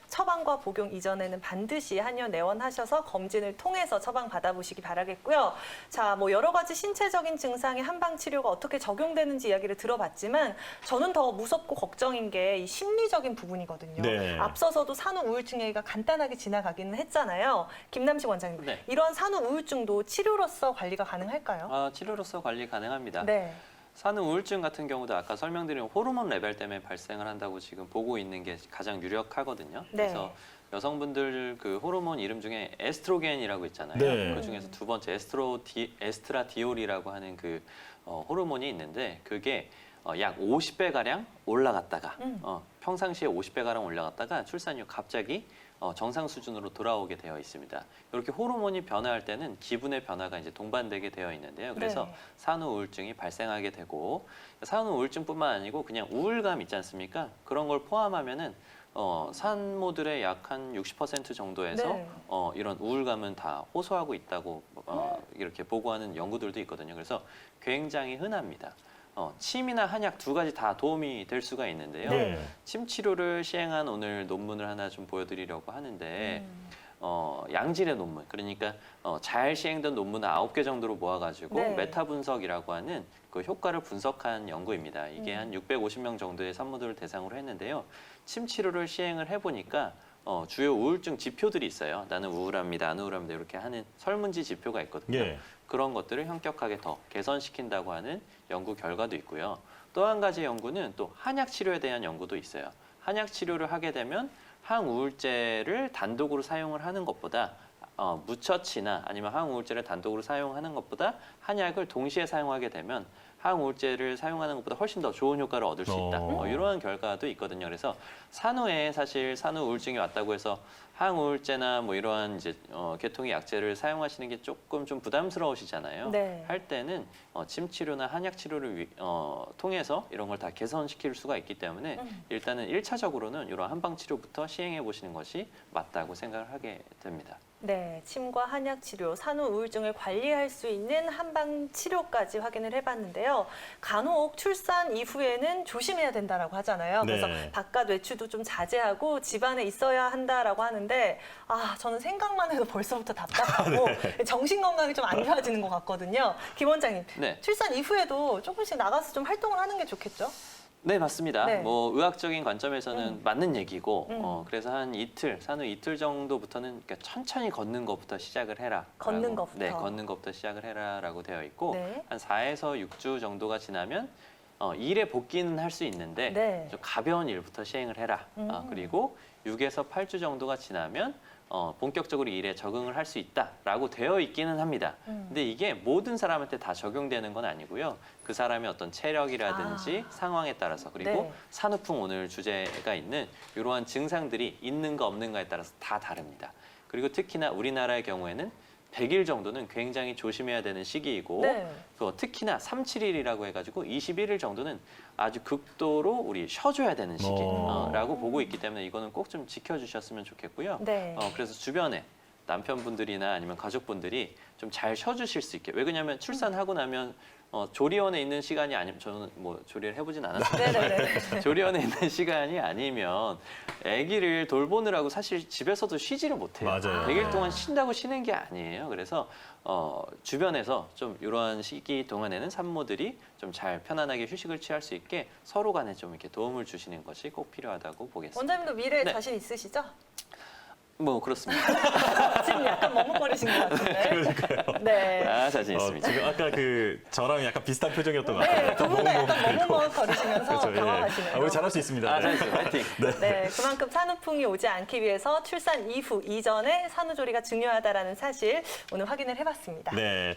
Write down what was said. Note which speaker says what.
Speaker 1: 처방과 복용 이전에는 반드시 한의원 내원하셔서 검진을 통해서 처방 받아보시기 바라겠고요. 자, 뭐 여러 가지 신체적인 증상에 한방 치료가 어떻게 적용되는지 이야기를 들어봤지만 저는 더 무섭고 걱정인 게 이 심리적인 부분이거든요.
Speaker 2: 네.
Speaker 1: 앞서서도 산후 우울증 얘기가 간단하게 지나가기는 했잖아요. 김남식 원장님,
Speaker 3: 네.
Speaker 1: 이런 산후 우울증도 치료로서 관리가 가능할까요?
Speaker 3: 치료로서 관리 가능합니다.
Speaker 1: 네.
Speaker 3: 산후 우울증 같은 경우도 아까 설명드린 호르몬 레벨 때문에 발생을 한다고 지금 보고 있는 게 가장 유력하거든요.
Speaker 1: 네.
Speaker 3: 그래서 여성분들 그 호르몬 이름 중에 에스트로겐이라고 있잖아요.
Speaker 2: 네.
Speaker 3: 그 중에서 두 번째 에스트라디올이라고 하는 그 호르몬이 있는데 그게 약 50배 가량 올라갔다가 평상시에 50배 가량 올라갔다가 출산 이후 갑자기 정상 수준으로 돌아오게 되어 있습니다. 이렇게 호르몬이 변화할 때는 기분의 변화가 이제 동반되게 되어 있는데요. 그래서
Speaker 1: 네.
Speaker 3: 산후 우울증이 발생하게 되고 산후 우울증뿐만 아니고 그냥 우울감 있지 않습니까? 그런 걸 포함하면은 산모들의 약 한 60% 정도에서
Speaker 1: 네.
Speaker 3: 이런 우울감은 다 호소하고 있다고 이렇게 보고하는 연구들도 있거든요. 그래서 굉장히 흔합니다. 침이나 한약 두 가지 다 도움이 될 수가 있는데요.
Speaker 1: 네.
Speaker 3: 침 치료를 시행한 오늘 논문을 하나 좀 보여드리려고 하는데 양질의 논문, 그러니까 잘 시행된 논문 9개 정도로 모아가지고
Speaker 1: 네.
Speaker 3: 메타 분석이라고 하는 그 효과를 분석한 연구입니다. 이게 한 650명 정도의 산모들을 대상으로 했는데요. 침 치료를 시행을 해보니까 주요 우울증 지표들이 있어요. 나는 우울합니다, 안 우울합니다 이렇게 하는 설문지 지표가 있거든요.
Speaker 2: 예.
Speaker 3: 그런 것들을 현격하게 더 개선시킨다고 하는 연구 결과도 있고요. 또 한 가지 연구는 또 한약 치료에 대한 연구도 있어요. 한약 치료를 하게 되면 항우울제를 단독으로 사용을 하는 것보다 무처치나 아니면 항우울제를 단독으로 사용하는 것보다 한약을 동시에 사용하게 되면 항우울제를 사용하는 것보다 훨씬 더 좋은 효과를 얻을 수 있다. 이러한 결과도 있거든요. 그래서 산후에 사실 산후 우울증이 왔다고 해서 항우울제나 뭐 이러한 이제 계통의 약제를 사용하시는 게 조금 좀 부담스러우시잖아요.
Speaker 1: 네.
Speaker 3: 할 때는 침 치료나 한약 치료를 통해서 이런 걸 다 개선시킬 수가 있기 때문에 일단은 1차적으로는 이런 한방 치료부터 시행해 보시는 것이 맞다고 생각을 하게 됩니다.
Speaker 1: 네, 침과 한약 치료, 산후 우울증을 관리할 수 있는 한방 치료까지 확인을 해봤는데요. 간혹 출산 이후에는 조심해야 된다라고 하잖아요. 그래서
Speaker 2: 네.
Speaker 1: 바깥 외출도 좀 자제하고 집안에 있어야 한다라고 하는데, 저는 생각만 해도 벌써부터 답답하고 정신 건강이 좀 안 좋아지는 것 같거든요. 김 원장님,
Speaker 3: 네.
Speaker 1: 출산 이후에도 조금씩 나가서 좀 활동을 하는 게 좋겠죠?
Speaker 3: 네, 맞습니다.
Speaker 1: 네.
Speaker 3: 뭐 의학적인 관점에서는 맞는 얘기고, 그래서 한 이틀, 산후 이틀 정도부터는 그러니까 천천히 걷는 것부터 시작을 해라.
Speaker 1: 걷는 것부터.
Speaker 3: 네, 걷는 것부터 시작을 해라라고 되어 있고,
Speaker 1: 네.
Speaker 3: 한 4에서 6주 정도가 지나면 일에 복귀는 할 수 있는데
Speaker 1: 네.
Speaker 3: 좀 가벼운 일부터 시행을 해라. 그리고 6에서 8주 정도가 지나면 본격적으로 일에 적응을 할 수 있다라고 되어 있기는 합니다. 근데 이게 모든 사람한테 다 적용되는 건 아니고요. 그 사람의 어떤 체력이라든지 상황에 따라서 그리고
Speaker 1: 네.
Speaker 3: 산후풍 오늘 주제가 있는 이러한 증상들이 있는가 없는가에 따라서 다 다릅니다. 그리고 특히나 우리나라의 경우에는 100일 정도는 굉장히 조심해야 되는 시기이고
Speaker 1: 네.
Speaker 3: 특히나 371이라고 해가지고 21일 정도는 아주 극도로 우리 쉬어줘야 되는 시기라고 보고 있기 때문에 이거는 꼭 좀 지켜주셨으면 좋겠고요.
Speaker 1: 네.
Speaker 3: 그래서 주변에 남편분들이나 아니면 가족분들이 좀 잘 쉬어주실 수 있게. 왜 그러냐면 출산하고 나면 조리원에 있는 시간이 아니면 저는 뭐 조리를 해보진 않았습니다.
Speaker 1: 네네네.
Speaker 3: 조리원에 있는 시간이 아니면 아기를 돌보느라고 사실 집에서도 쉬지를 못해요.
Speaker 2: 맞아요.
Speaker 3: 100일 동안 쉰다고 쉬는 게 아니에요. 그래서 주변에서 좀 이러한 시기 동안에는 산모들이 좀 잘 편안하게 휴식을 취할 수 있게 서로 간에 좀 이렇게 도움을 주시는 것이 꼭 필요하다고 보겠습니다.
Speaker 1: 원장님도 미래에
Speaker 3: 네.
Speaker 1: 자신 있으시죠?
Speaker 3: 뭐 그렇습니다.
Speaker 1: 지금 약간 머뭇거리신 것 같은데.
Speaker 2: 그러니까요.
Speaker 1: 네.
Speaker 3: 자신 있습니다.
Speaker 2: 지금 아까 저랑 약간 비슷한 표정이었던 것 같아요.
Speaker 1: 네, 두 분 다 약간 머뭇거리시면서
Speaker 2: 그렇죠, 예.
Speaker 1: 당황하시네요.
Speaker 2: 우리 잘할 수 있습니다.
Speaker 3: 잘했어요 화이팅.
Speaker 1: 네, 그만큼 산후풍이 오지 않기 위해서 출산 이후, 이전에 산후조리가 중요하다라는 사실 오늘 확인을 해봤습니다.
Speaker 2: 네.